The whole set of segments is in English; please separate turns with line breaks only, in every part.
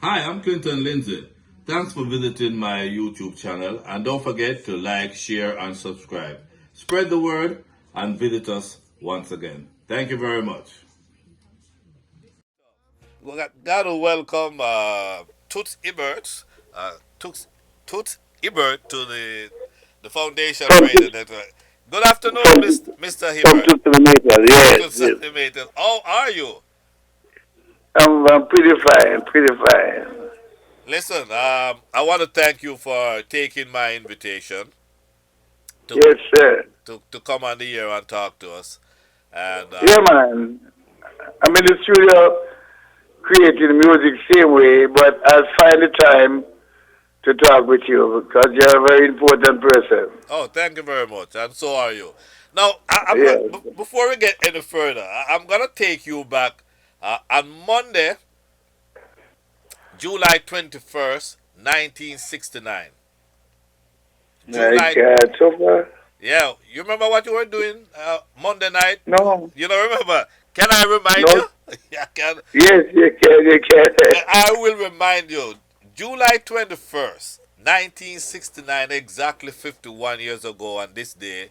Hi, I'm Clinton Lindsay. Thanks for visiting my YouTube channel and don't forget to like, share, and subscribe. Spread the word and visit us once again. Thank you very much. We got to welcome Toots Hibbert, Toots, Toots Hibbert to the Foundation
From
Radio Network. Good afternoon,
from
Mr.
from
Hibbert.
Toots yes,
Toots
yes.
Hibbert. How are you?
I'm pretty fine, pretty fine.
Listen, I want to thank you for taking my invitation to
Yes, sir.
to come on the air and talk to us. And
Yeah, man. I'm in the studio creating music same way, but I'll find the time to talk with you because you're a very important person.
oh, thank you very much. And so are you. Now,
Yes.
before we get any further, I'm gonna take you back on Monday, July 21st, 1969.
My
July,
God, so far?
yeah. You remember what you were doing Monday night?
No,
You don't remember? Can I remind
no.
you? Yeah, I can.
Yes, you can, you can.
I will remind you. July 21st, 1969, exactly 51 years ago on this day,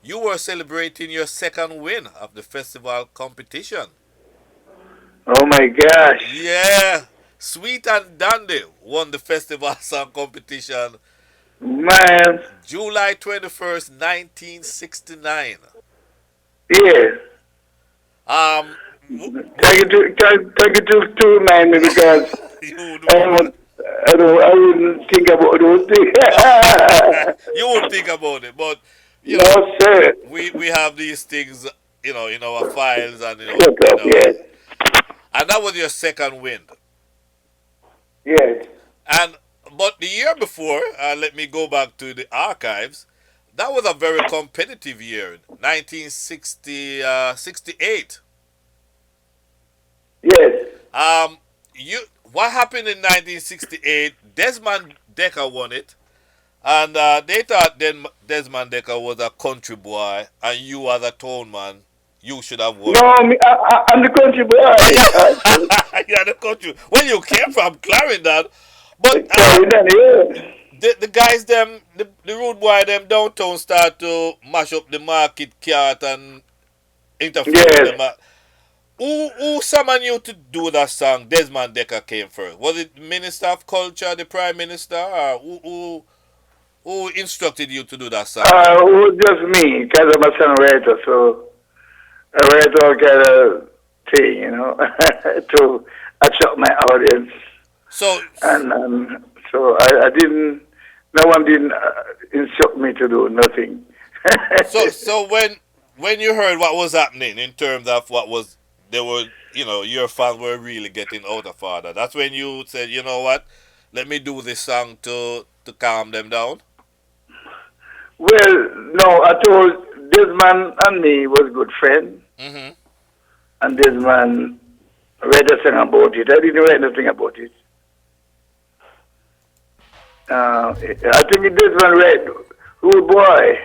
you were celebrating your second win of the festival competition.
Oh my gosh,
Yeah, Sweet and Dandy won the festival song competition
man.
July 21st, 1969.
Yes.
Um,
Thank you to remind me because
you would
I
remember.
don't, I wouldn't think about those
No,
things.
you won't think about it, but you know,
No, sir.
we have these things, in our files and
Shut up, yes.
and that was your second win.
Yes.
And but the year before, let me go back to the archives. That was a very competitive year, 1968.
Yes.
You what happened in 1968? Desmond Decker won it, and they thought Desmond Decker was a country boy, and you as a town man, you should have won it.
No, I'm the country boy.
Yeah, the country. Well, you came from Clarendon, but
Carry that, yeah.
the guys them the rude boy them downtown start to mash up the market cart and interfere with
Yes.
them. Who summoned you to do that song? Desmond Decker came first. Was it Minister of Culture, the Prime Minister, or who instructed you to do that song?
It was just me because I'm a songwriter, so I write all kind of thing, to attract my audience.
So
And so I didn't, no one didn't instruct me to do nothing.
so when you heard what was happening in terms of what was they were your fans were really getting out of order. That's when you said, you know what, let me do this song to calm them down.
Well, no, I told this man and me was good friend,
Hmm.
and this man read a thing about it. I didn't write nothing about it. I think this man read, oh boy,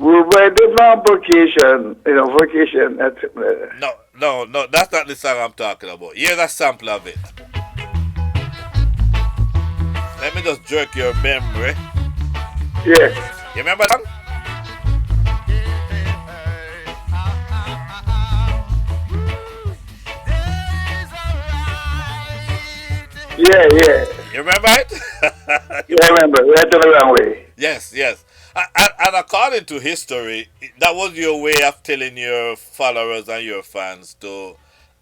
oh boy, this man vacation, vacation.
No, that's not the song I'm talking about. Here's a sample of it. Let me just jerk your memory.
Yeah,
You remember that?
yeah, yeah.
You remember it?
Yeah, I remember, right on the wrong way.
Yes, yes. And according to history, that was your way of telling your followers and your fans to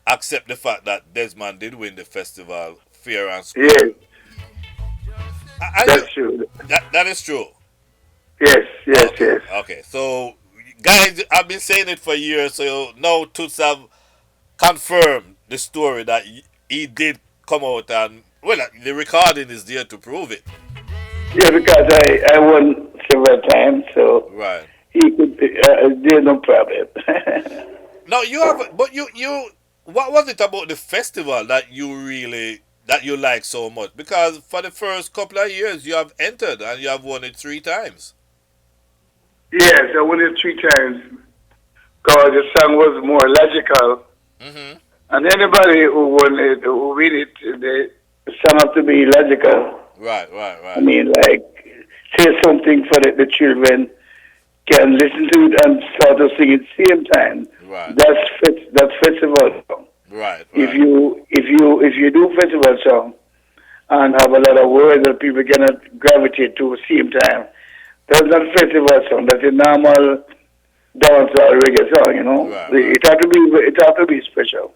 accept the fact that Desmond did win the festival fair and square.
Yes,
And you,
that's true.
that is true.
Yes, yes,
Okay,
yes.
okay. So, guys, I've been saying it for years. So now Toots have confirmed the story that he did come out, and well, the recording is there to prove it.
Yeah, because I won several times, so
Right.
he could, there's no problem.
Now you have, but you, what was it about the festival that you really that you like so much? Because for the first couple of years you have entered and you have won it three times.
Yes, I won it three times because the song was more logical.
Hmm.
And anybody who won it, who win it, some have to be logical.
Right, right,
I
right,
mean, like, say something for the children can listen to it and start to sing at the same time.
right,
That's festival song.
right,
If
right.
you do festival song and have a lot of words that people cannot gravitate to at the same time, that's not festival song. That's a normal dancehall reggae song. You know,
Right, right.
it have to be special.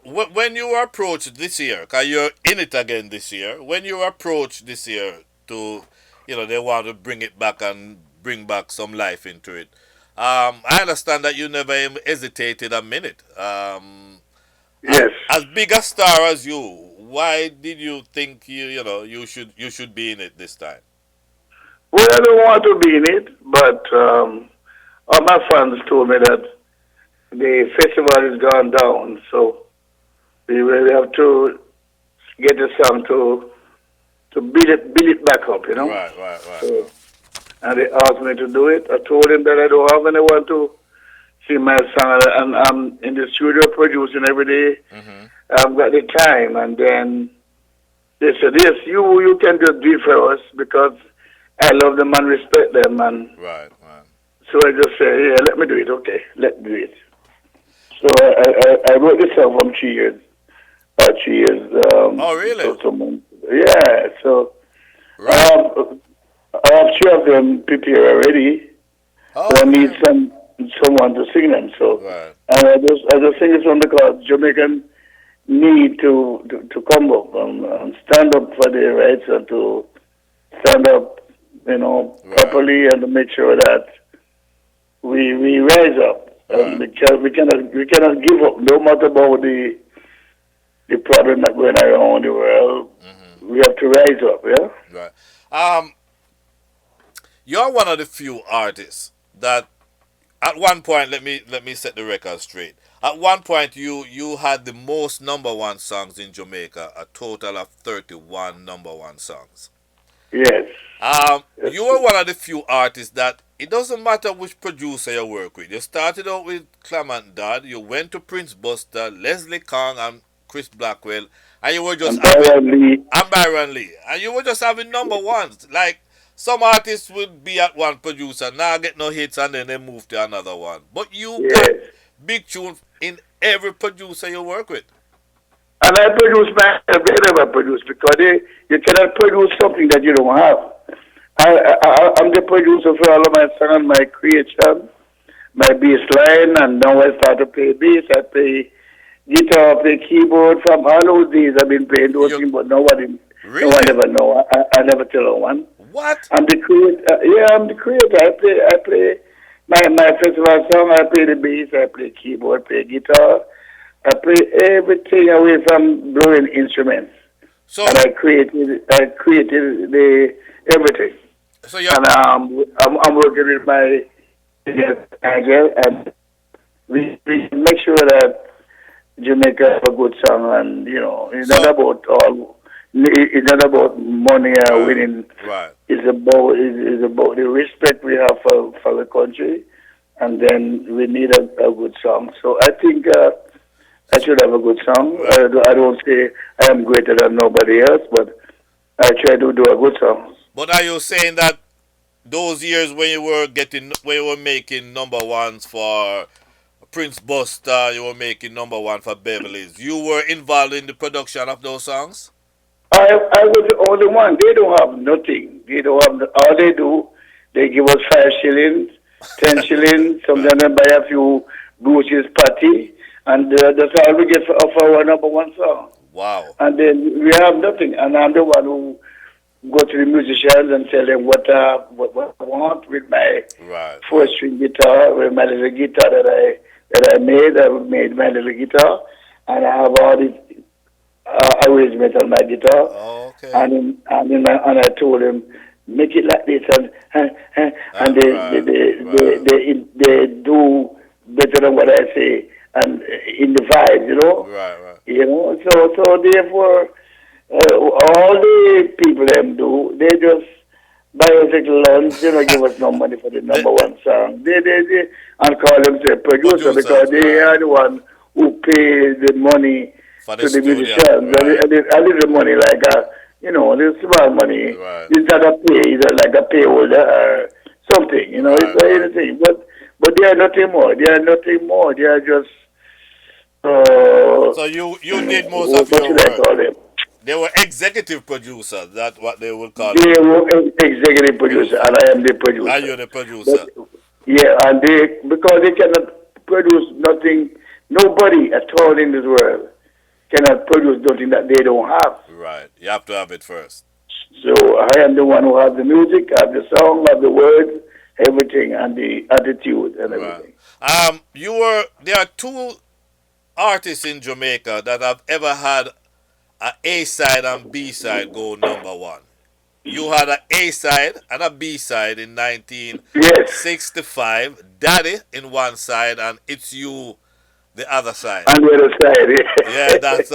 When you approach this year, because you're in it again this year, when you approach this year to, they want to bring it back and bring back some life into it. I understand that you never even hesitated a minute.
Yes.
As big a star as you, why did you think you should be in it this time?
Well, I don't want to be in it, but all my fans told me that the festival has gone down, so we will have to get the song to build it back up, you know.
Right, right, right.
So, and they asked me to do it. I told them that I don't have anyone to sing my song, and I'm in the studio producing every day.
Mm-hmm.
I've got the time, and then they said, "Yes, you can just do it for us because I love them and respect them." And
Right, right.
so I just say, "Yeah, let me do it. Okay, let me do it." So I wrote this song from 3 years. 3 years.
Oh, really?
Yeah. So
Right.
I have three of them prepared already.
Oh,
So I need
okay.
someone to sing them. So
Right.
I just sing this one because Jamaican need to come up and stand up for their rights and to stand up,
Right.
properly and to make sure that we rise up.
Right.
We cannot give up no matter about the problem that going around the world.
Mm-hmm.
We have to rise up, yeah?
Right. Um, you're one of the few artists that at one point, let me set the record straight. At one point, you had the most number one songs in Jamaica, a total of 31 number one songs.
Yes. Yes.
You were one of the few artists that it doesn't matter which producer you work with. You started out with Clement Dodd, you went to Prince Buster, Leslie Kong, and Chris Blackwell, and you were just
And
having
Byron
and Byron Lee, and you were just having number ones. Like some artists would be at one producer, now get no hits, and then they move to another one. But you got
yes.
big tune in every producer you work with.
And I produce myself, they never produce because you cannot produce something that you don't have. I'm the producer for all of my songs, my creation, my bass line, and now I start to play bass. I play guitar, play keyboard. From all those days I've been playing those
You
things, but no one
really?
ever know. I never tell no one.
What?
I'm the creator. Yeah, I'm the creator. I play my festival song. I play the bass. I play keyboard. Play guitar. I play everything away from blowing instruments,
So
and I created the everything.
so you're
And I'm working with my manager, and we make sure that Jamaica have a good song, and it's not
so
about all. It's not about money or
right,
winning.
right.
It's about the respect we have for the country, and then we need a good song. So I think I should have a good song.
Right.
I don't say I am greater than nobody else, but I try to do a good song.
But are you saying that those years when you were making number ones for Prince Buster, you were making number one for Beverly's, you were involved in the production of those songs?
I was the only one. They don't have nothing. They don't have all they do. They give us 5 shillings, 10 shillings. Sometimes they buy a few Bruce's patty, and that's all we get for our number one song.
Wow.
And then we have nothing. And I'm the one who go to the musicians and tell them what I want with my
Right, right.
4 string guitar, with my little guitar that I made. I made my little guitar, and I have all the arrangement on my guitar.
Oh, okay.
And I told him make it like this, and
Right, right.
they do better than what I say, and in the vibe,
Right, right.
So therefore, all the people them do, they just buy us a lunch, they don't give us no money for the number one song. They and call themselves producer
Producers,
because they
right.
are the one who pay the money
for the
to the
studio,
musicians.
right,
A little money, like a little small money.
right,
It's not a pay, it's like a pay holder or something. It's
right,
not
right.
anything. But they are nothing more. They are nothing more. They are just
So you did most of
what
your
should I
work.
call them?
They were executive producers. That's what they would call it.
They were executive producer, and
Producer.
I am the
Are
producer.
you the
But
producer?
yeah, and because they cannot produce nothing, nobody at all in this world cannot produce nothing that they don't have.
Right. You have to have it first.
So I am the one who has the music, have the song, have the words, everything, and the attitude and
Right.
everything.
There are two artists in Jamaica that have ever had a side and B side go number one. You had a A side and a B side in
Yes,
1965. Daddy in one side and It's You the other side.
on the other
Yeah,
side.
that's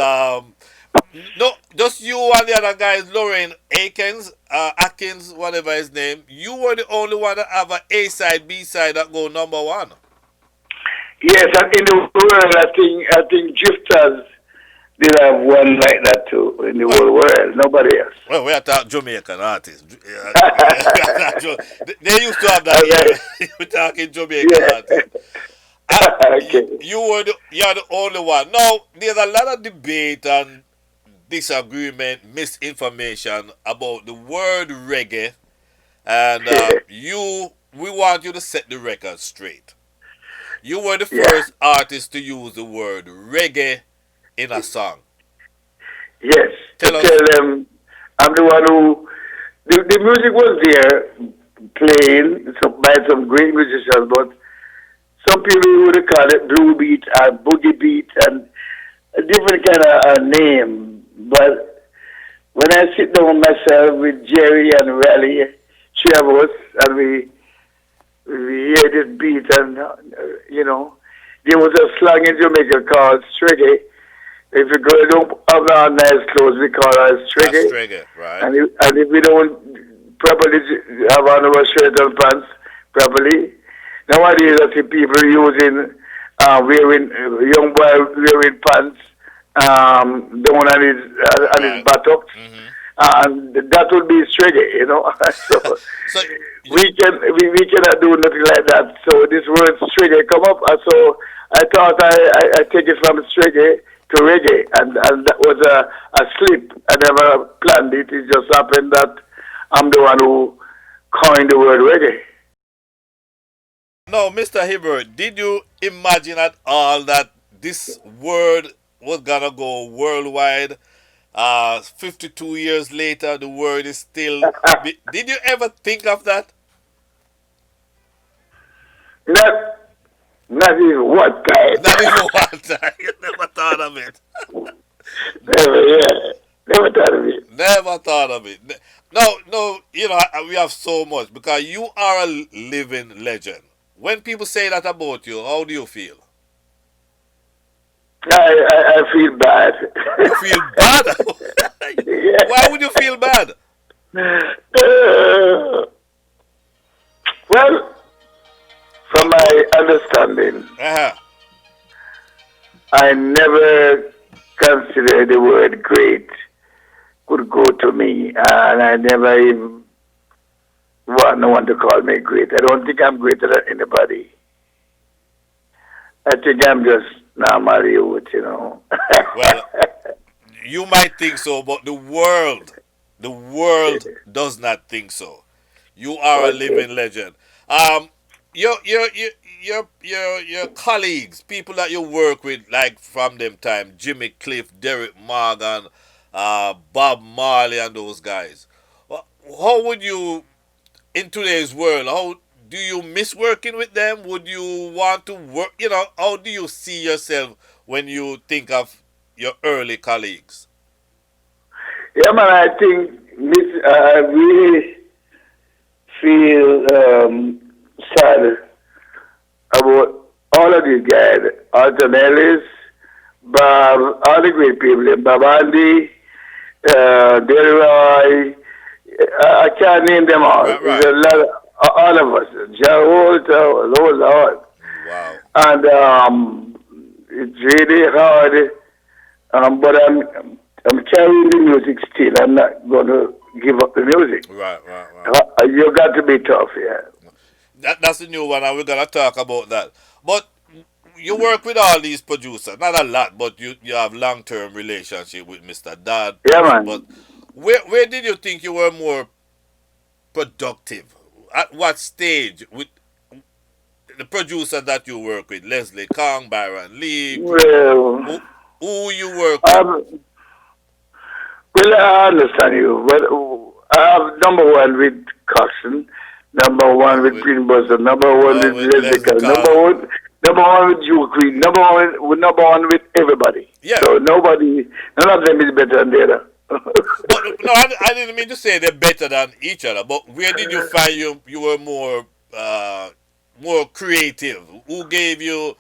no, just you and the other guys, Lauren Akins, Atkins, whatever his name. You were the only one that have a side, B side that go number one.
Yes, and in the world, I think Drifters did have one like that too in the
Well,
whole world. Nobody else.
well, we are talking Jamaican artists. They used to have that
Okay.
era. We're talking Jamaican
Yeah.
artists. Uh,
Okay.
you're the only one. Now there's a lot of debate and disagreement, misinformation about the word reggae, and we want you to set the record straight. You were the
Yeah.
first artist to use the word reggae in a song.
Yes. To
Tell us.
tell them I'm the one who the music was there playing by some great musicians, but some people would call it blue beat and boogie beat and a different kind of name. But when I sit down myself with Jerry and Raleigh, three of us, and we hear this beat, and there was a slang in Jamaica called striggy. If you go don't have our nice clothes, we call it
That's
striggy.
reggae, right?
And if we don't properly have on our shirt and pants properly, nowadays I see people using wearing young boy wearing pants down on his
Right.
buttocks,
Hmm.
and that would be striggy. So
So,
we cannot do nothing like that. So this word striggy come up, and so I thought I take it from striggy to reggae, and that was a slip. I never planned it. It just happened that I'm the one who coined the word reggae.
no, Mr. Hibbert, did you imagine at all that this word was gonna go worldwide? 52 years later, the word is still. Did you ever think of that?
not not even one time.
Not even one time. You never thought of it.
Never, yeah. Never thought of it.
Never thought of it. No, no, we have so much because you are a living legend. When people say that about you, how do you feel?
I feel bad.
You feel bad? Why would you feel bad?
Uh, well, from my understanding,
Uh-huh.
I never considered the word great could go to me, and I never even want no one to call me great. I don't think I'm greater than anybody. I think I'm just normal youth.
Well, you might think so, but the world does not think so. You are a
Okay.
living legend. Um, your colleagues, people that you work with, like from them time, Jimmy Cliff, Derek Morgan, Bob Marley, and those guys. How would you, in today's world, how do you miss working with them? Would you want to work? How do you see yourself when you think of your early colleagues?
Yeah, man, I think this, I really feel sad about all of these guys, Alton Ellis, Bob, all the great people, Bob Andy, Delroy, I can't name them all.
Right,
It's
right,
a lot
right.
of, all of us, John Walter, those all.
Wow.
And it's really hard But I'm carrying the music still. I'm not going to give up the music.
Right, right, right.
You got to be tough, yeah.
That's the new one, and we're gonna talk about that. But you work with all these producers, not a lot, but you have long term relationship with Mr. Dad.
Yeah,
But
man.
where did you think you were more productive? At what stage with the producer that you work with, Leslie Kong, Byron Lee,
Well,
who, who you work with?
um, well, I understand you. But I have number one with Coxon, number one with
With,
Greenbuster, number one with
with
Leslie
Leslie
Cox,
Kong.
number one with Duke Creek, number one with everybody.
Yeah.
So nobody, none of them is better than the other.
But no, I didn't mean to say they're better than each other. But where did you find you were more creative? Who gave you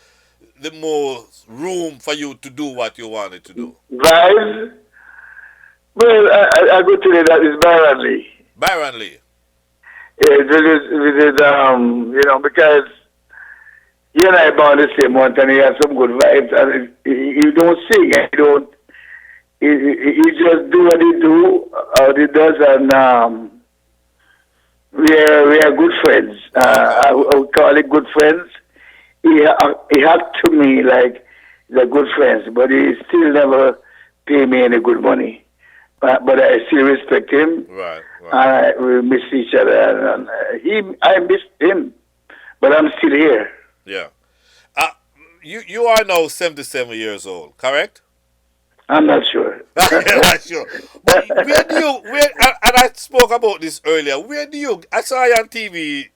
the most room for you to do what you wanted to do?
Vibes. Well, I go to that is Byron Lee.
Byron Lee.
Yeah, because you and I born the same month and he has some good vibes and he don't sing and he don't, he just do what he do, he does and we are good friends.
Okay.
I would call it good friends. He act to me like they're good friends, but he still never pay me any good money. But I still respect him.
Right. Right.
We miss each other, and I missed him, but I'm still here.
Yeah. Uh, you are now 77 years old, correct?
I'm not sure.
Not sure. But where do you and I spoke about this earlier. Where do you I saw you on TV,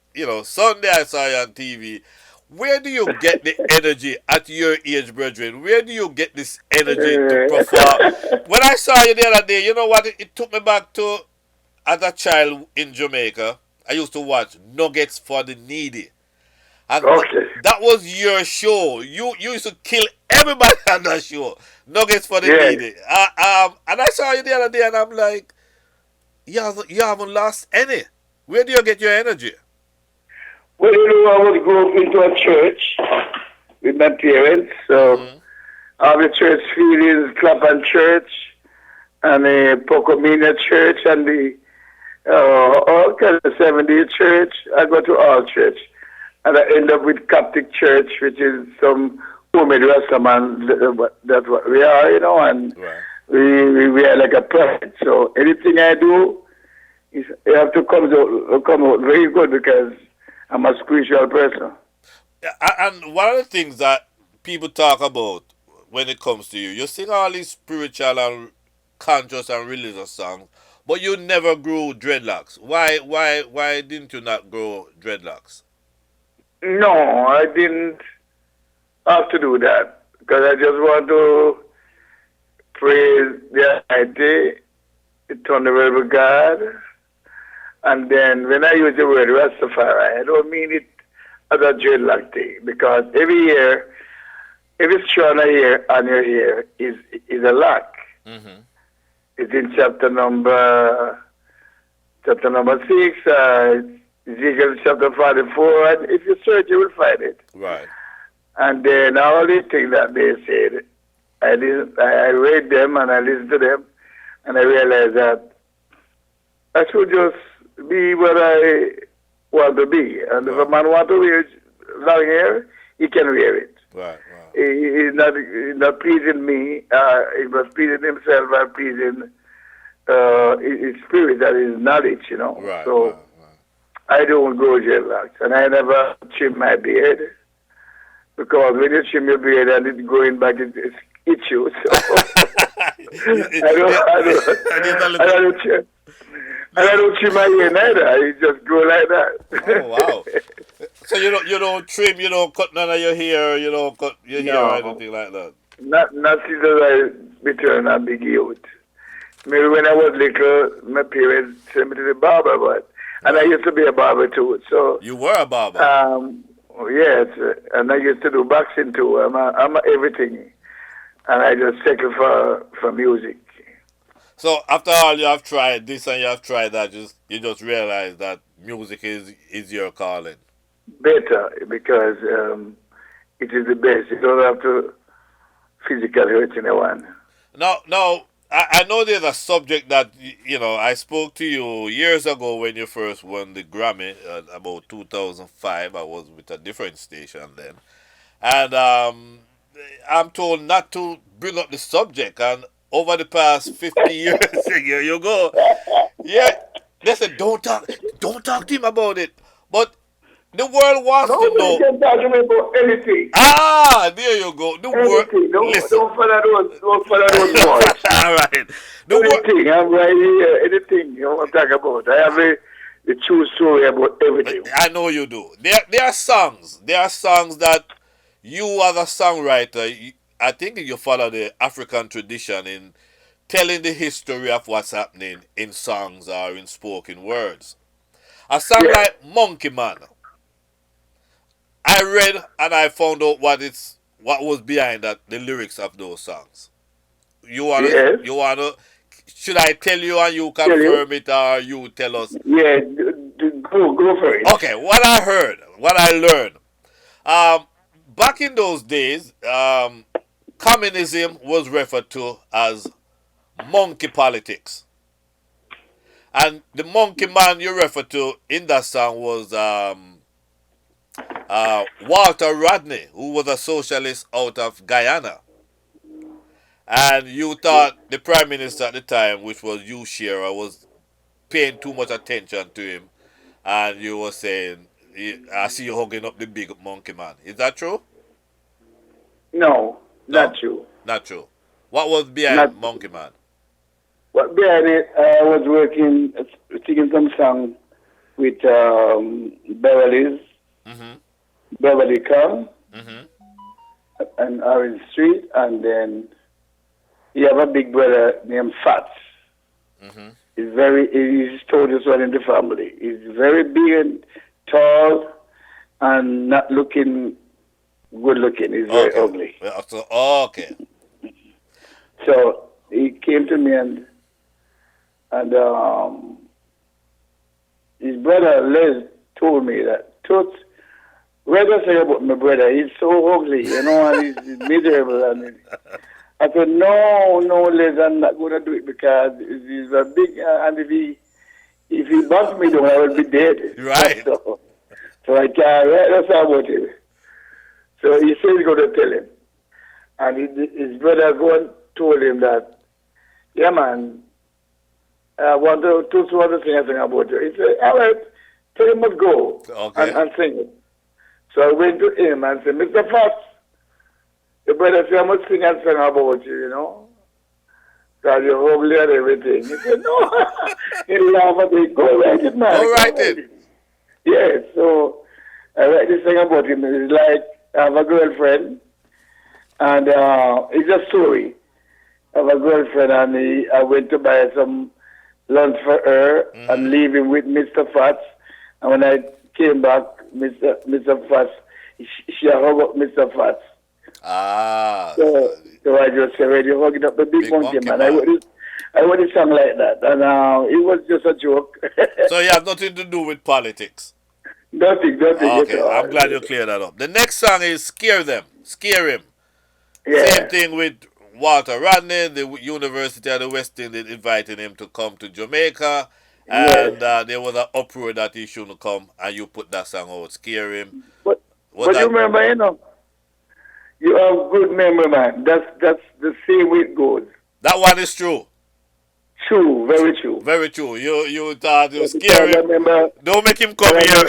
Sunday I saw you on TV. Where do you get the energy at your age, brethren? Where do you get this energy to perform? When I saw you the other day, you know what? It took me back to as a child in Jamaica. I used to watch Nuggets for the Needy. And
Okay.
that was your show. You used to kill everybody on that show. Nuggets for the
Yeah.
Needy. And I saw you the other day, and I'm like, you haven't lost any. Where do you get your energy?
Well, I was grew up into a church with my parents, so
Mm-hmm.
I have a church feelings, Clapham Church, and the Pocomina Church, and the all kind of 70 Church. I go to all church. And I end up with Coptic Church, which is some homemade Rastaman. That's what we are, and
Right.
we are like a prophet. So anything I do, it have to come out very good because I'm a spiritual person.
And one of the things that people talk about when it comes to you sing all these spiritual and conscious and religious songs, but you never grew dreadlocks. Why didn't you not grow dreadlocks?
No, I didn't have to do that because I just want to praise the Almighty, the Honorable God. And then when I use the word Rastafari, I don't mean it as a dreadlock thing because every strand on your hair is a lock.
Mm-hmm.
It's in chapter number 6, Ezekiel chapter 44, and if you search, you will find it.
Right.
And then all these things that they said, I read them and I listened to them, and I realized that I should just be what I want to be. And if a man wants to wear long hair, he can wear it.
Right.
He's not pleasing me. He was pleasing himself and pleasing his spirit, that is knowledge,
Right.
So
Right.
I don't grow dreadlocks, and I never trim my beard because when you trim your beard and it's growing back, it itches you. So I don't trim my hair neither. It just grow like that.
Oh wow! So you don't trim, you don't cut none of your hair, you don't cut your hair or anything like that.
Not since I returned a big youth. Maybe when I was little, my parents sent me to the barber, and I used to be a barber too. So
you were a barber.
Yes, and I used to do boxing too. I'm a everything, and I just settle for music.
So after all, you have tried this and you have tried that. You just realize that music is your calling.
Better because it is the best. You don't have to physically hurt anyone.
Now, I know there's a subject that I spoke to you years ago when you first won the Grammy, about 2005. I was with a different station then, and I'm told not to bring up the subject. And over the past 50 years, here you go. Yeah, they said don't talk to him about it. But the world wants to
Nobody
know.
can talk to me about anything.
Ah, there you go. The world.
Anything.
Listen.
Don't follow those words.
All right. The world.
Anything. I'm right here. Anything you want to talk about. I have the true story about everything.
I know you do. There are songs. There are songs that you as a songwriter, I think you follow the African tradition in telling the history of what's happening in songs or in spoken words. A song
Yes.
like Monkey Man, I read and I found out what was behind the lyrics of those songs.
Yes.
You wanna should I tell you and you
Tell you.
confirm it or you tell us?
Yeah. Go for it.
Okay, what I heard, what I learned. Back in those days, communism was referred to as monkey politics. And the monkey man you referred to in that song was Walter Rodney, who was a socialist out of Guyana. And you thought the prime minister at the time, which was Hugh Shearer, was paying too much attention to him. And you were saying, I see you hugging up the big monkey man. Is that true?
No, not
No,
true.
not true. What was
Not.
behind Monkey Man?
But behind it, I was working, singing some song with
Mm-hmm.
Beverly Come,
Mm-hmm.
and Orange Street, and then you have a big brother named Fats.
Mm-hmm.
He's tallest one in the family. He's very big and tall and not looking good looking. He's very
Okay.
ugly.
Well, so, okay.
So he came to me and his brother Les told me that Toots, what do I say about my brother? He's so ugly, and he's miserable. And I said, no, Les, I'm not going to do it because he's a big, and if he busts me down, I will be dead.
Right.
So I can't, that's how about him. So he said he's going to tell him. And his brother go and told him that, yeah, man, I want to sing a thing about you. He said, all right, tell him must go
Okay.
and sing it. So I went to him and said, Mr. Fox, the brother said, I must sing a song about you, because you're ugly and everything. He said, no. He laughed at me, go write it, man.
Go write it.
Yeah, so I write this thing about him. It's like I have a girlfriend, and it's a story. I have a girlfriend, and I went to buy some lunch for her and leave him with Mr. Fats. And when I came back, Mr. Fats, she hung up Mr. Fats.
Ah.
So I just said, well, you hugging up the big monkey, man. I
man.
wrote a song like that. And it was just a joke.
So it has nothing to do with politics.
Nothing
Okay,
at all.
I'm glad you cleared that up. The next song is Scare Them. Scare Him.
Yeah.
Same thing with Walter Rodney, the University of the West Indies inviting him to come to Jamaica. And there was an uproar that he shouldn't come, and you put that song out, Scare Him.
But
Was
you
that
remember, you have good memory, man. That's the same way it goes.
that one is true?
True, very true.
Very true. You thought you
Because
scare
I
him.
remember,
Don't make him come here.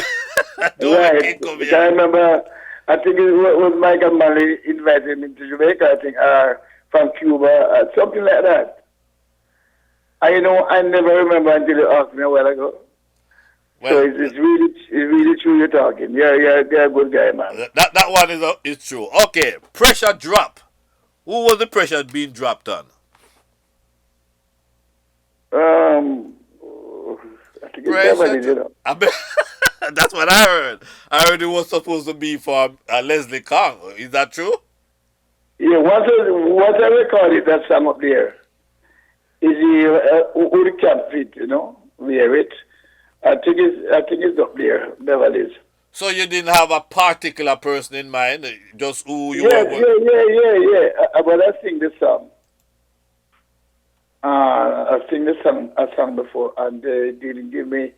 Don't make him
right,
come
because I
here.
remember, I think it was Michael Manley invited me to Jamaica, I think, from Cuba, something like that. I never remember until you asked me a while ago. So
Well,
it's really true you're talking. You're a good guy, man.
that one is true. Okay, pressure drop. Who was the pressure being dropped on?
Um, I think it's
Pressure.
Beverly.
I bet, that's what I heard. I heard it was supposed to be for Leslie Kong. Is that true?
Yeah, once I recorded that song up there, is who the cap fit, wear it. I think it's up there, Beverly's.
So you didn't have a particular person in mind, just who you
Yes,
were.
yeah. But I sing this song. I sing the song, a song before, and they didn't give me.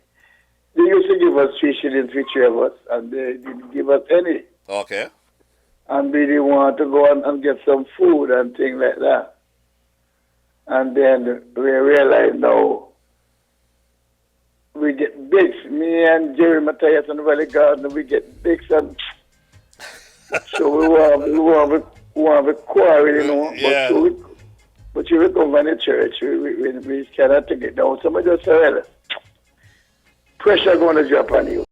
They used to give us 3 shillings for 3 of us, and they didn't give us any.
Okay.
And we didn't want to go and get some food and things like that. And then we realized now we get bigs. Me and Jerry Matthias and Valley Garden, we get bigs, and so we want to quarrel, you know.
Yeah.
But you come from the church, we cannot take it down. Somebody just said, well, pressure going to drop on you.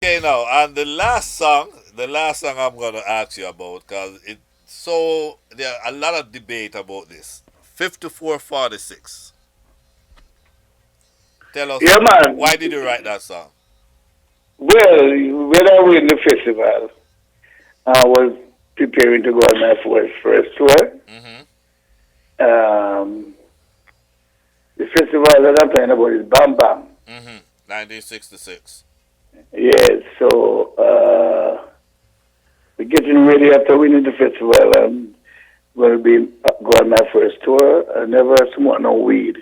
Okay, now, and the last song I'm going to ask you about, because there are a lot of debate about this. 5446. Tell us,
Yeah, man.
why did you write that song?
Well, when I was in the festival, I was preparing to go on my first tour.
Mm-hmm.
The festival that I'm talking about is Bam Bam.
Mm-hmm. 1966.
Yes, so we're getting ready after winning the festival. I'm going to be go on my first tour. I never smoke no weed,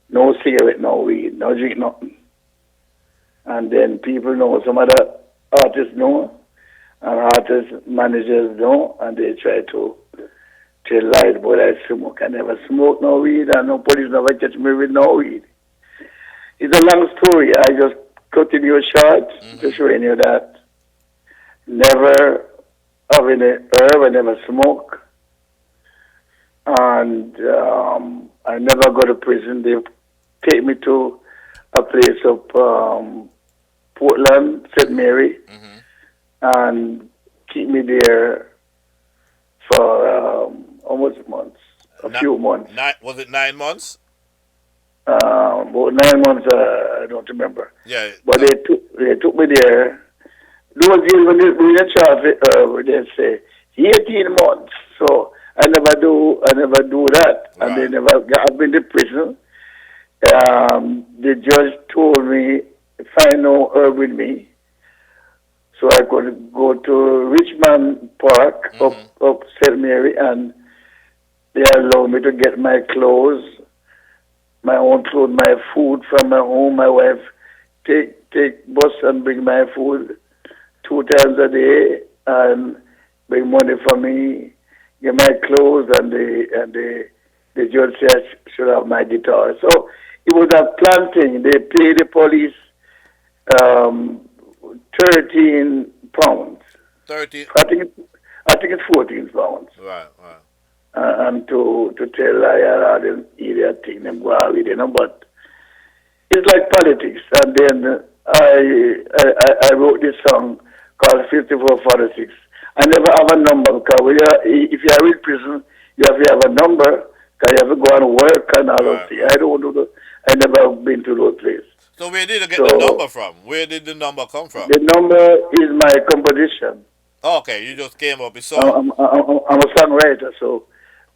no cigarette, no weed, no drink nothing. And then people know, some other artists know, and artist managers know, and they try to tell lies about I smoke. I never smoke no weed, and no police never catch me with no weed. It's a long story. I just cut it you short to showing you that never having a herb, I never smoke, and I never go to prison. They take me to a place up Portland, St. Mary, and keep me there for almost months, few months.
Was it 9 months?
About 9 months, I don't remember.
Yeah.
But they took me there. Those years when they charge they say 18 months. So I never do that,
Right.
and they never got me in the prison. The judge told me find no herb with me, so I could go to Richmond Park up St. Mary, and they allowed me to get my clothes, my own clothes, my food from my home. My wife take bus and bring my food 2 times a day, and bring money for me, get my clothes, and the judge said I should have my guitar. So it was a plan thing. They paid the police 13 pounds.
30.
I think it's 14 pounds.
Right.
And to tell I didn't idiot thing them go out with, you know, but it's like politics. And then I wrote this song called 5446. I never have a number because if you are in prison, you have to have a number because you have to go and work and all those things. I don't do that. I never been to those places.
So where did you get the number from? Where did the number come from?
The number is my composition.
Okay, you just came up with
I'm a songwriter, so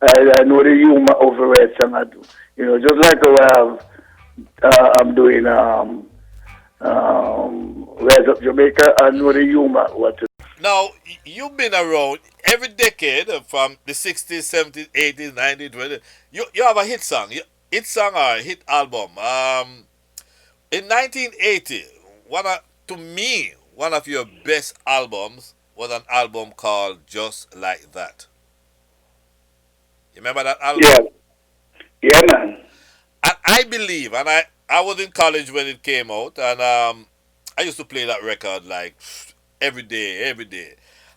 I know the humor of a right song. I do. You know, just like I'm doing Rise Up Jamaica, I know the humor what to.
Now, you've been around every decade from the 60s, 70s, 80s, 90s, 20s. You have a hit song. Hit song or a hit album. In 1980, to me, one of your best albums was an album called Just Like That. You remember that album?
Yeah, man.
And I believe, and I was in college when it came out, and I used to play that record like every day.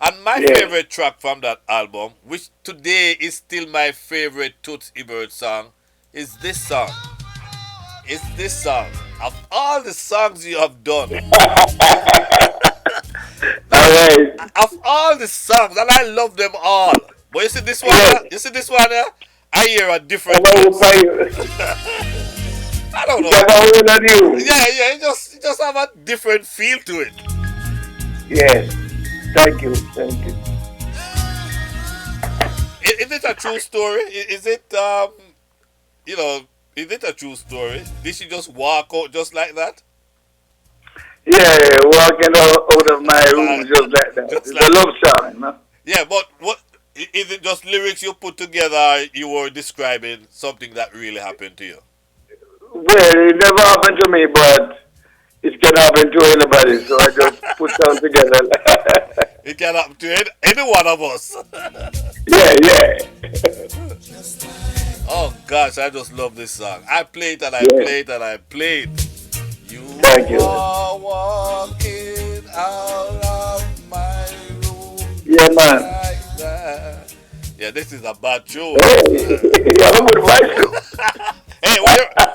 And my favorite track from that album, which today is still my favorite Toots Hibbert song, is this song. It's this song. Of all the songs you have done,
Alright.
of all the songs, and I love them all. But you see this one, I hear a different note. I don't know. Yeah, it just have a different feel to it.
Yes. Thank you.
Is it a true story? Is it is it a true story? Did she just walk out just like that?
Yeah, walking out of my room just like that.
Just
It's
like
a love song, no?
Yeah, but Is it just lyrics you put together? Or you were describing something that really happened to you.
Well, it never happened to me, but it can happen to anybody. So I just put some together.
It can happen to any one of us.
Yeah, yeah.
Oh gosh, I just love this song. I play it and I
Yeah.
play it and I play it. You
Thank you.
are walking out of my room
Yeah,
just
man.
like that. Yeah, this is a bad tune.
Hey, you have a good voice too.
Hey,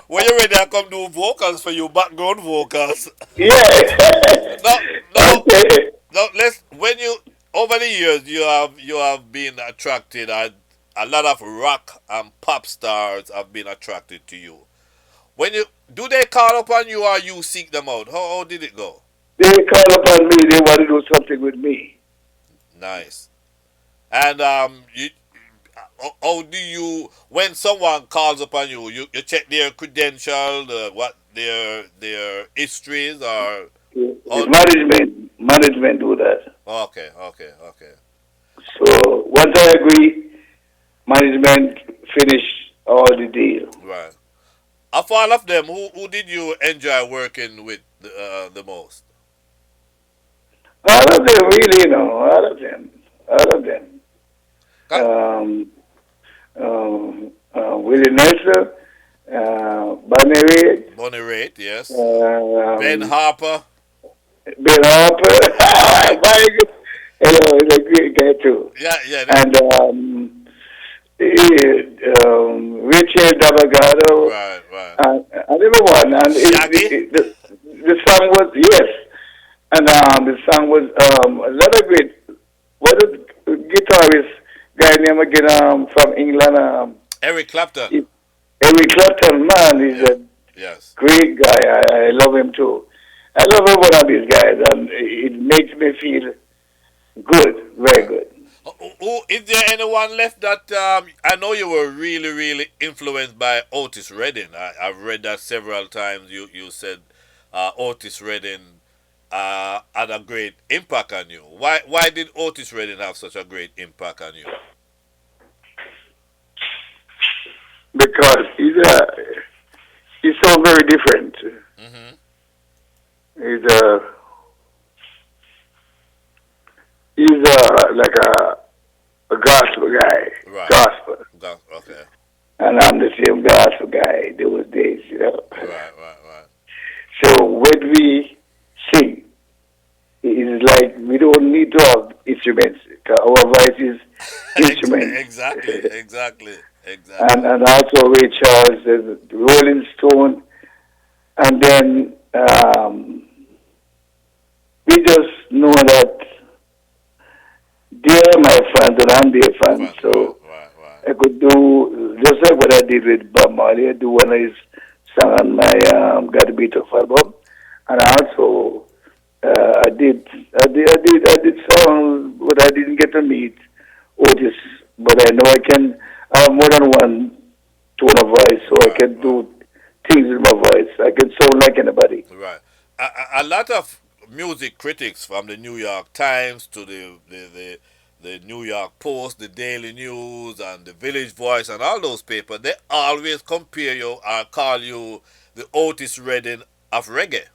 when you ready, I come do vocals for you, background vocals.
Yeah.
No, no,
Okay.
no. Let's when you over the years you have been attracted. A lot of rock and pop stars have been attracted to you. When you do they call upon you or you seek them out? How did it go?
They call upon me. They want to do something with me.
Nice. And how do you when someone calls upon you, you check their credentials, what their histories or
It's
oh
management do that.
okay, okay, okay.
So once I agree, management finish all the deal.
Right. Of all of them, who did you enjoy working with the most?
All of them, really, all of them, all of them.
Ca-
Willie Nelson, Bonnie Raitt,
Bonnie Raitt, yes. Ben
um,
Harper.
Ben Harper. My God. He's a great guy too.
Yeah, yeah.
And Richard Dabagado,
Right, right.
and everyone. And
Shaggy.
the song was, yes, and the song was a lot of great. What a guitarist guy name again from England.
Eric Clapton.
Eric Clapton, man, he's
Yeah.
a
Yes.
great guy. I love him too. I love every one of these guys, and it makes me feel good, very
Right.
good.
Is there anyone left that I know you were really, really influenced by Otis Redding. I've read that several times. You said Otis Redding had a great impact on you. Why did Otis Redding have such a great impact on you?
Because he's so very different.
Mm-hmm.
He's like a gospel guy,
Right.
gospel,
Okay.
and I'm the same gospel guy those days.
Right. Right. Right.
So when we sing, it's like we don't need to have instruments. Our voice is instrument.
Exactly. Exactly.
and
Exactly.
and also Ray Charles, the Rolling Stone, and then we just know that they're my fans and I'm their fans,
Right. Right.
so
Right. Right.
I could do just like what I did with Bob Marley. I do one of his song on my Got a Beat of album, and also I did songs, but I didn't get to meet Otis. But I know I can have more than one tone of voice, so I
Right.
can
Right.
do things with my voice. I can sound like anybody.
Right. A lot of music critics from the New York Times to the New York Post, the Daily News, and the Village Voice, and all those papers, they always compare you or call you the Otis Redding of reggae.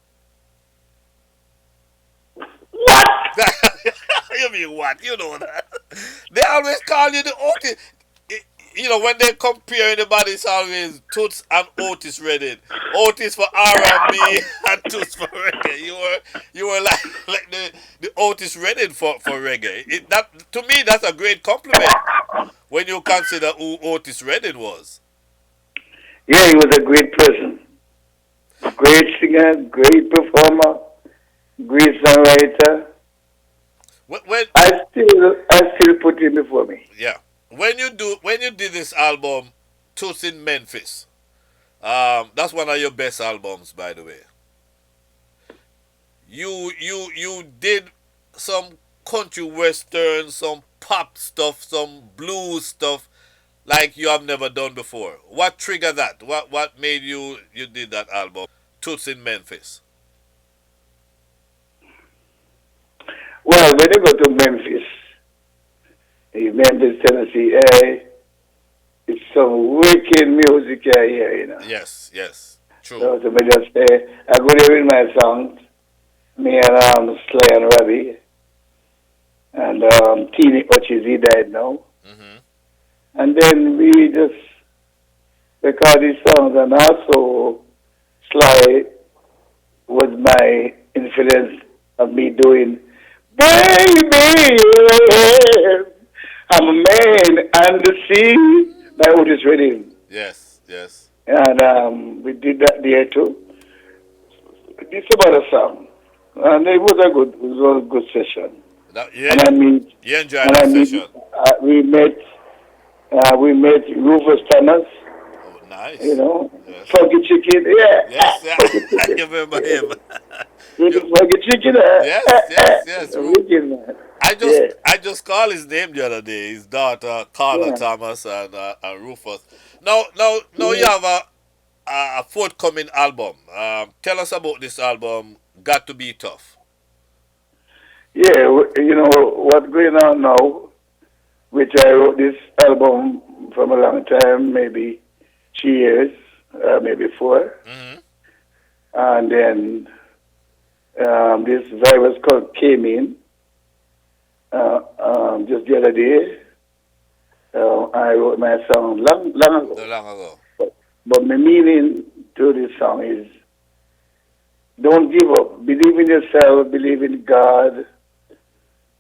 What?
You mean what? You know that. They always call you the Otis. You know, when they compare anybody, it's always Toots and Otis Redding. Otis for R&B and Toots for reggae. You were like the Otis Redding for reggae. That to me, that's a great compliment when you consider who Otis Redding was.
Yeah, he was a great person, great singer, great performer, great songwriter.
When
I still put him before me.
yeah, when you did this album, Toots in Memphis. That's one of your best albums, by the way. You did some country western, some pop stuff, some blues stuff like you have never done before. What triggered that? What made you did that album? Toots in Memphis.
Well, when you go to Memphis, in Memphis, Tennessee. It's some wicked music here, you know.
Yes, yes. True.
So to me just say, I go there with my songs, me and Sly and Robbie, and Teeny Hutchins, he died now.
Mm-hmm.
And then we just record these songs, and also Sly was my influence of me doing, Baby, I'm a man and the sea, by Otis Redding.
Yes, yes.
And we did that there too. It's about a song. And it was a good session.
That,
And I meet,
you enjoyed
and I
that
meet,
session.
we met Rufus Thomas,
Oh,
you
nice.
know,
Yes.
Funky Chicken, yeah,
Yes, yeah.
Funky
I
Chicken.
remember him.
With the
You,
Funky Chicken,
yes, yes, yes.
wicked man.
I just
Yeah,
I just called his name the other day. His daughter Carla
yeah,
Thomas and Rufus. Now you
yeah.
have a forthcoming album. Tell us about this album. Got to be tough.
Yeah, you know what's going on now, which I wrote this album from a long time, maybe 3 years, maybe four.
Hmm.
And then this virus called came in just the other day. I wrote my song long
So
ago.
long ago.
But my meaning to this song is don't give up. Believe in yourself, believe in God,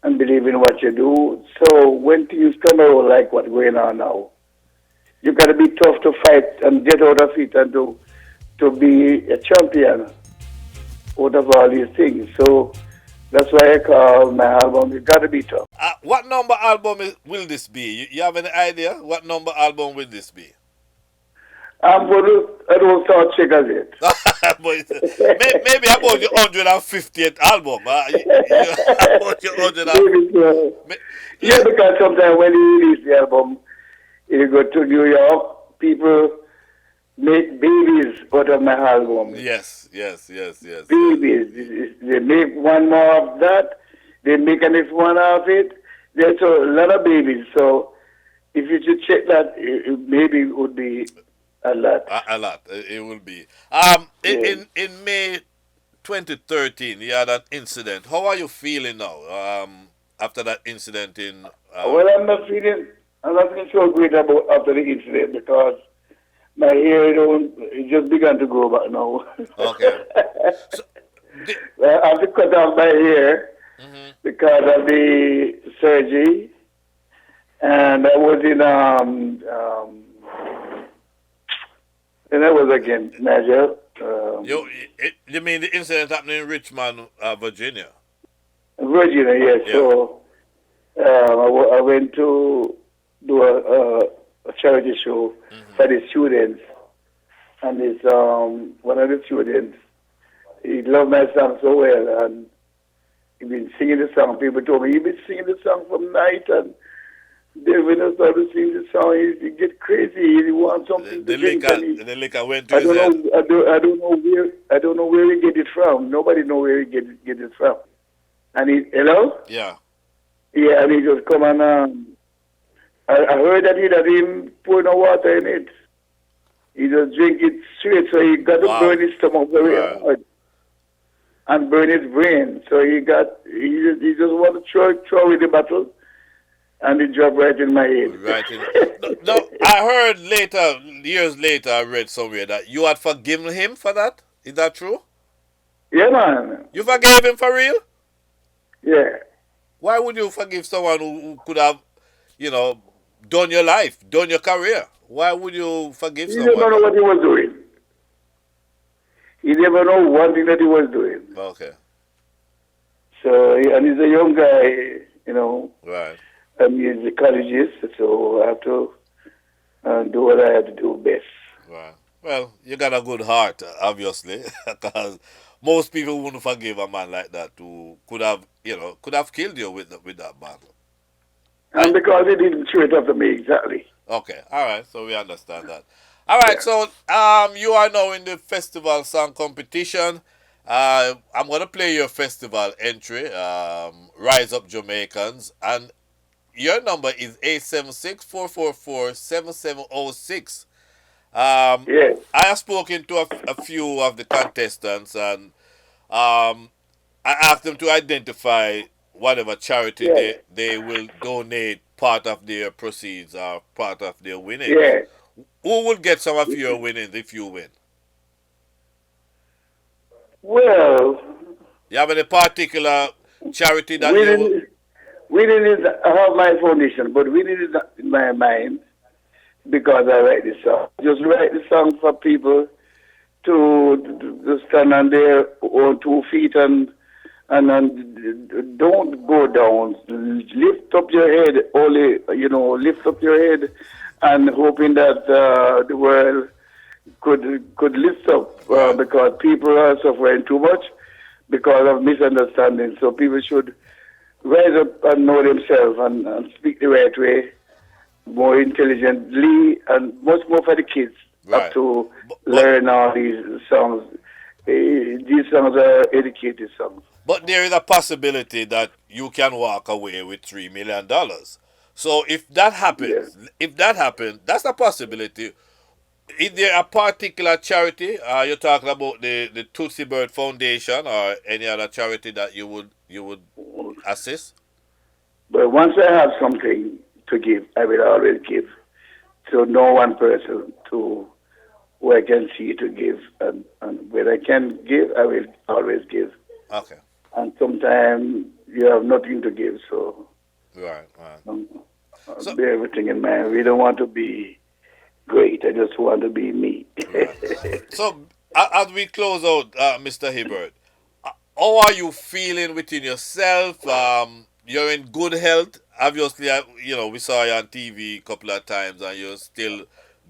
and believe in what you do. So when things come out like what's going on now, you got to be tough to fight and get out of it and to be a champion out of all these things. So that's why I call my album, You Gotta Be Tough.
What number album will this be? You have any idea? What number album will this be?
I don't start check as it.
Maybe about your 150th album. About your 100.
Maybe so. Yeah,
Let,
because sometimes when you release the album, you go to New York, people make babies out of my album.
yes, yes, yes, yes, yes.
Babies. They make one more of that. They make a next one of it. There's a lot of babies. So if you should check that, maybe it would be a lot.
A lot. It will be.
Yeah.
In May 2013, you had an incident. How are you feeling now? After that incident in.
Well, I'm not feeling so great about after the incident because my hair don't, it just began to grow back now.
Okay. So, the,
I have to cut off my hair
mhm.
because of the surgery, and I was in and I was again major.
You mean the incident happening in Richmond, Virginia?
Virginia, yes.
Yeah.
So I went to do a charity show
Hmm.
for the students, and it's one of the students. He loved my song so well, and he been singing the song. People told me he been singing the song from night, and then when I started singing the song, he get crazy. He wants something to drink, and
The liquor went to his head.
I don't know where he get it from. Nobody know where he get it from. And he, hello?
Yeah.
Yeah, and he just come and I heard that he that him pour no water in it. He just drink it straight, so he got to
Wow.
burn his stomach very
Right.
hard and burn his brain. So he just want to throw away the bottle, and it dropped right in my head.
Right. No, I heard later, years later, I read somewhere that you had forgiven him for that. Is that true?
Yeah, man.
You forgave him for real?
Yeah.
Why would you forgive someone who could have, you know, done your life, done your career? Why would you forgive
He never
someone
know
that?
what he was doing. He never know one thing that he was doing.
Okay.
So, and he's a young guy, you know.
Right.
He's a collegeist, so I have to do what I have to do best.
Right. Well, you got a good heart, obviously, because most people wouldn't forgive a man like that who could have, could have killed you with that battle.
And because he didn't throw it up to me exactly.
Okay, all right, so we understand that. All right,
Yeah.
so you are now in the festival song competition. I'm gonna play your festival entry, "Rise Up Jamaicans," and your number is 876-444-7706. Um,
Yes,
I have spoken to a few of the contestants, and I asked them to identify whatever charity
yes,
they will donate part of their proceeds or part of their winnings.
yes.
Who will get some of your winnings if you win?
Well,
You have any particular charity that you?
winning, winning is, I have my foundation, but winning is not in my mind because I write the song. Just write the song for people to stand on their own 2 feet and don't go down. Lift up your head, only, lift up your head and hoping that the world could lift up
Right.
because people are suffering too much because of misunderstanding. So people should rise up and know themselves and speak the right way, more intelligently, and much more for the kids have
Right.
to
But
learn all these songs. These songs are educated songs.
but there is a possibility that you can walk away with $3 million. So
Yes.
if that happens, that's a possibility. Is there a particular charity? You're talking about the Toots Hibbert Foundation or any other charity that you would assist?
But once I have something to give, I will always give. So no one person to who I can see to give, and where I can give, I will always give.
Okay.
And sometimes you have nothing to give, so
Right. Right.
um,
So
bear everything in mind. We don't want to be great. I just want to be me.
so as we close out, Mr. Hibbert, how are you feeling within yourself? You're in good health. Obviously, we saw you on TV a couple of times, and you're still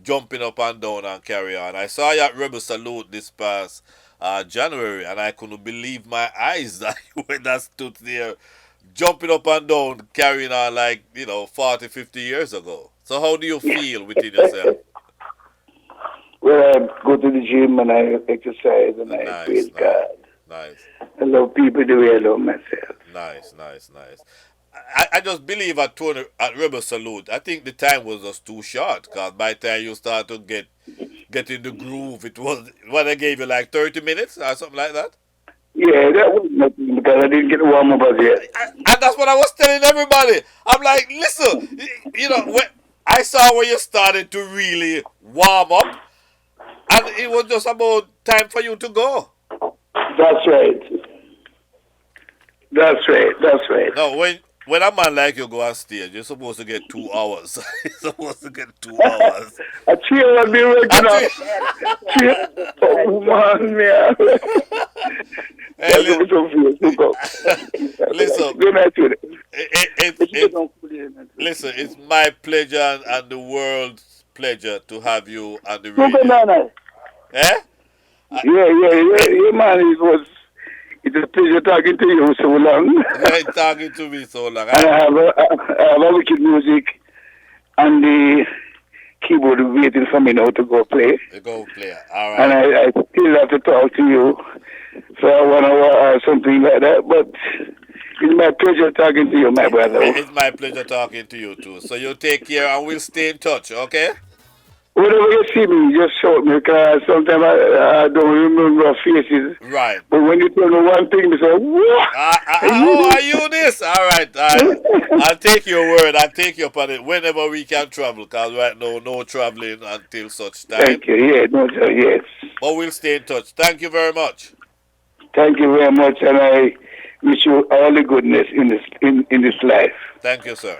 jumping up and down and carry on. I saw you at Rebel Salute this past January, and I couldn't believe my eyes that you were that stood there jumping up and down, carrying on like 40, 50 years ago. So how do you feel within yourself?
Well, I go to the gym and I exercise and I
Nice,
praise
nice,
God.
nice.
I love people the way I love myself.
Nice, nice, nice. I just believe at Rebel Salute, I think the time was just too short because by the time you start to get in the groove, it was what I gave you like 30 minutes or something like that.
Yeah, that was nothing because I didn't get warm up as yet.
And that's what I was telling everybody. I'm like, listen, when I saw when you started to really warm up, and it was just about time for you to go.
That's right. That's right. That's right.
No, when a man like you go on stage, you're supposed to get 2 hours. You're supposed to get 2 hours.
A cheer I've been working on.
Actually,
Cheer. Oh, man, man.
hey,
That's what I'm
listen,
Good night to them.
listen, it's my pleasure and the world's pleasure to have you on the
Super
radio.
Nana.
Eh?
Yeah, man. It's a pleasure talking to you so long.
You ain't talking to me so long.
And I have a wicked music and the keyboard waiting for me now to go play.
You go play. All
And
right.
I still have to talk to you for 1 hour or something like that. But it's my pleasure talking to you, my brother.
It's my pleasure talking to you too. So you take care and we'll stay in touch, okay?
Whenever you see me, just shout me because sometimes I don't remember faces.
Right.
But when you tell me one thing, I say, what?
Oh, are you this? All right. I'll take your word. I'll take you upon it whenever we can travel because right now, no traveling until such time.
Thank you. Yeah, no, sir, yes.
But we'll stay in touch. Thank you very much.
Thank you very much, and I wish you all the goodness in this life.
Thank you, sir.